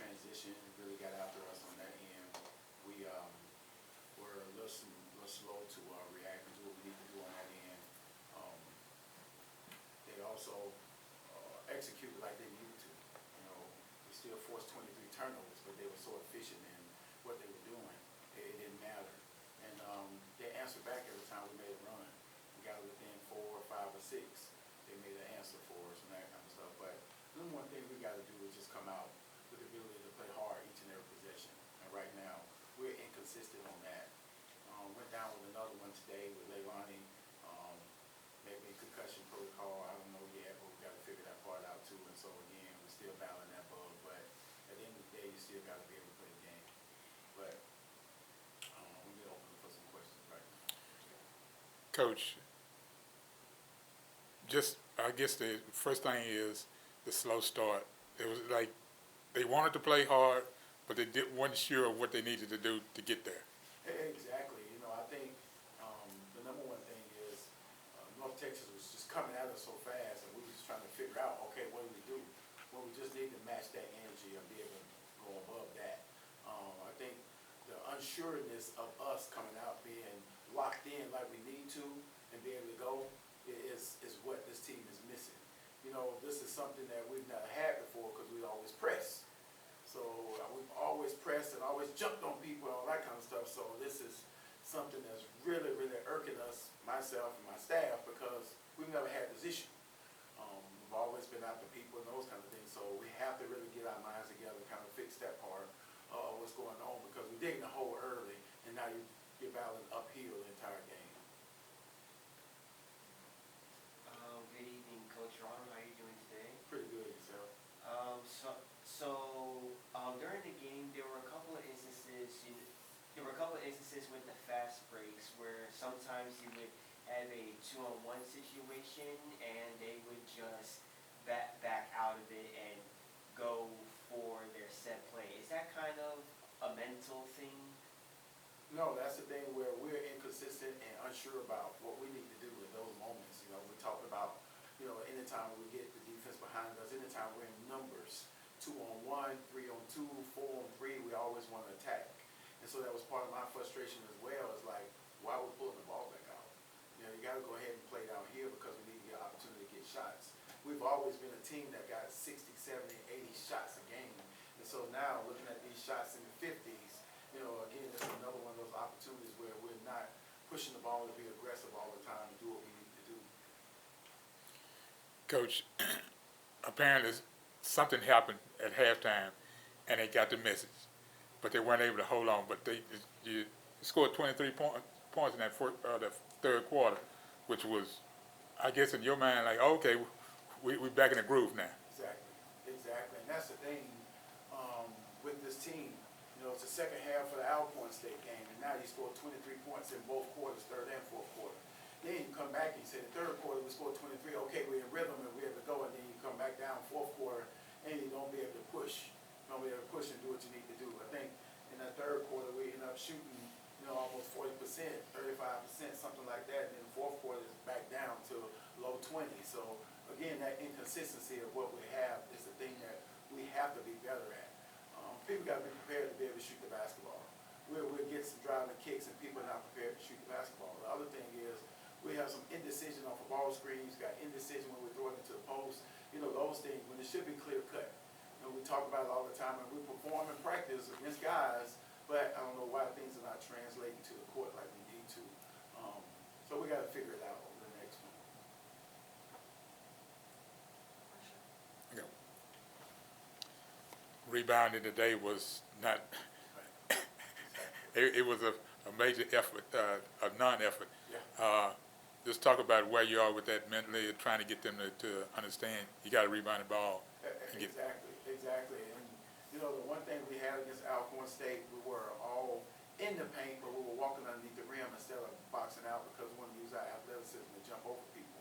transition really got after us on that end. We were a little slow to react and do what we need to do on that end. Um, they also executed like they needed to. You know, they still forced 23 turnovers, but they were so efficient in what they were doing. It didn't matter. And they answered back every time we made a run. We got within 4 or 5 or 6. They made an answer for us and that kind of stuff. But the number one thing we got to do is just come out with the ability to play hard each and every possession. And right now, we're inconsistent on that. Went down with another one today with Leilani. Maybe a concussion protocol. I don't know yet, but we got to figure that part out too. And so again, we're still battling that bug. But at the end of the day, you still got to be able to play the game. But we get open for some questions right now. Coach, I guess the first thing is the slow start. It was like they wanted to play hard, but they weren't sure of what they needed to do to get there. Exactly. You know, I think the number one thing is North Texas was just coming at us so fast, and we were just trying to figure out, okay, what do we do? Well, we just need to match that energy and be able to go above that. I think the unsureness of us coming out, being locked in like we need to, and be able to go is what this team is missing. You know, this is something that we've never had before because we always press. So we've always pressed and always jumped on people and all that kind of stuff. So this is something that's really, really irking us, myself and my staff, because we've never had this issue. We've always been after people and those kind of things. So we have to really get our minds together and kind of fix that part of what's going on, because we're digging a hole early and now you're battling uphill the entire game. Good evening, Coach Ron. How are you doing today? Pretty good, yourself. During the game, there were a couple of instances. With the fast breaks where sometimes you would have a 2-on-1 situation and they would just back out of it and go for their set play. Is that kind of a mental thing? No, that's the thing where we're inconsistent and unsure about what we need to do in those moments. You know, we talked about, you know, anytime we get the defense behind us, anytime we're in numbers, 2-on-1, 3-on-2, 4-on-3, we always want to attack. And so that was part of my frustration as well, is like, why we're pulling the ball back out. You know, you got to go ahead and play down here because we need to get an opportunity to get shots. We've always been a team that got 60, 70, 80 shots a game. And so now, looking at these shots in the 50s, you know, again, it's another one of those opportunities where we're not pushing the ball to be aggressive all the time and do what we need to do. Coach, apparently something happened at halftime, and they got the message, but they weren't able to hold on. But you scored 23 points in that the third quarter, which was, I guess, in your mind, like, okay, we're back in the groove now. Exactly, and that's the thing with this team. You know, it's the second half of the Alcorn State game, and now you scored 23 points in both quarters, third and fourth quarter. Then you come back and you say the third quarter we scored 23. Okay, we're in rhythm and we're able to go, and then you come back down fourth quarter and you don't be able to push. You don't be able to push and do what you need to do. I think in that third quarter we ended up shooting, you know, almost 40%, 35%, something like that. And then the fourth quarter is back down to low 20s. So again, that inconsistency of what we have is the thing that we have to be better at. People got to be prepared to be able to shoot the basketball. We'll get some driving kicks and people are not prepared to shoot the basketball. The other thing is we have some indecision off of ball screens, got indecision when we throw it into the post. You know, those things when it should be clear cut. You know, we talk about it all the time, and we perform in practice against guys, but I don't know why things are not translating to the court like we need to. So we got to figure it out over the next one. Okay. Rebounding today was not. It was a major effort, a non-effort. Yeah. Just talk about where you are with that mentally, trying to get them to understand you got to rebound the ball. Exactly. And, you know, the one thing we had against Alcorn State, we were all in the paint, but we were walking underneath the rim instead of boxing out because we wanted to use our athleticism to jump over people.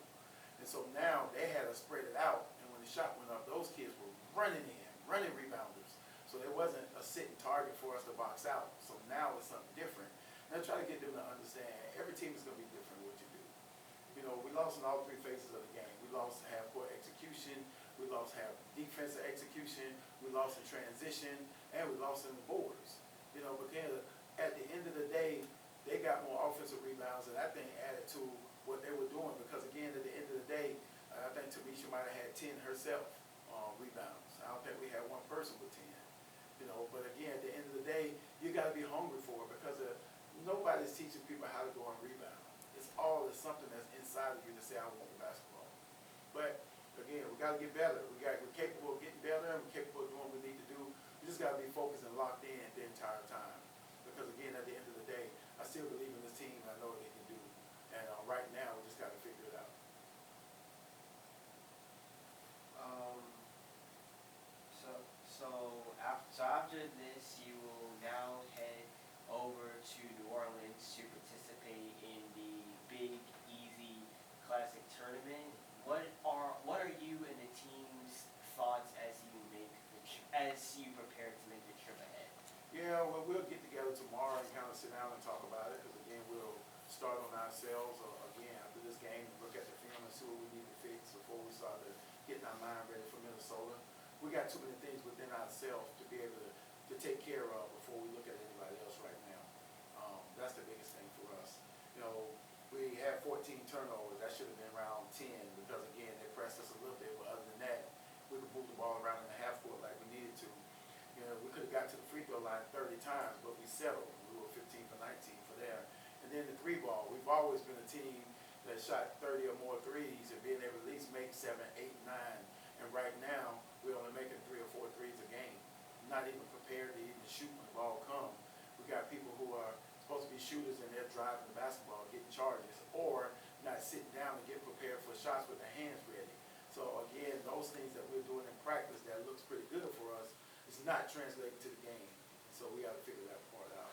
And so now they had us spread it out, and when the shot went up, those kids were running rebounders. So there wasn't a sitting target for us to box out. So now it's something different. And I try to get them to understand every team is going to be different in what you do. You know, we lost in all three phases of the game. We lost half-court execution. We we lost half defensive execution, we lost in transition, and we lost in the boards. You know, because at the end of the day, they got more offensive rebounds, and that thing added to what they were doing. Because again, at the end of the day, I think Tamisha might have had 10 herself rebounds. I don't think we had one person with 10. You know, but again, at the end of the day, you got to be hungry for it because nobody's teaching people how to go and rebound. It's something that's inside of you to say, I want basketball. But again, we got to get better. We're capable of getting better, and we're capable of doing what we need to do. We just got to be focused and locked in the entire time. Because again, at the end of the day, I still believe in this team. I know what they can do. And right now, we just got to figure it out. So after this, you will now head over to New Orleans to participate in the Big Easy Classic tournament. What are you and the team's thoughts as you prepare to make the trip ahead? Yeah, well, we'll get together tomorrow and kind of sit down and talk about it. Because again, we'll start on ourselves again after this game and look at the film and see what we need to fix before we start getting our mind ready for Minnesota. We got too many things within ourselves to be able to take care of before we look at anybody else right now. That's the biggest thing for us. You know, we had 14 turnovers. That should have been around 10 because again, they pressed us a little bit. But other than that, we could move the ball around in the half court like we needed to. You know, we could have got to the free throw line 30 times, but we settled. We were 15 for 19 for there. And then the three ball. We've always been a team that shot 30 or more threes and being able to at least make 7, 8, 9. And right now, we're only making 3 or 4 threes a game. Not even prepared to even shoot when the ball comes. We got people who are supposed to be shooters and they're driving the basketball, getting charges, or not sitting down and get prepared for shots with their hands ready. So again, those things that we're doing in practice that looks pretty good for us is not translating to the game. So we got to figure that part out.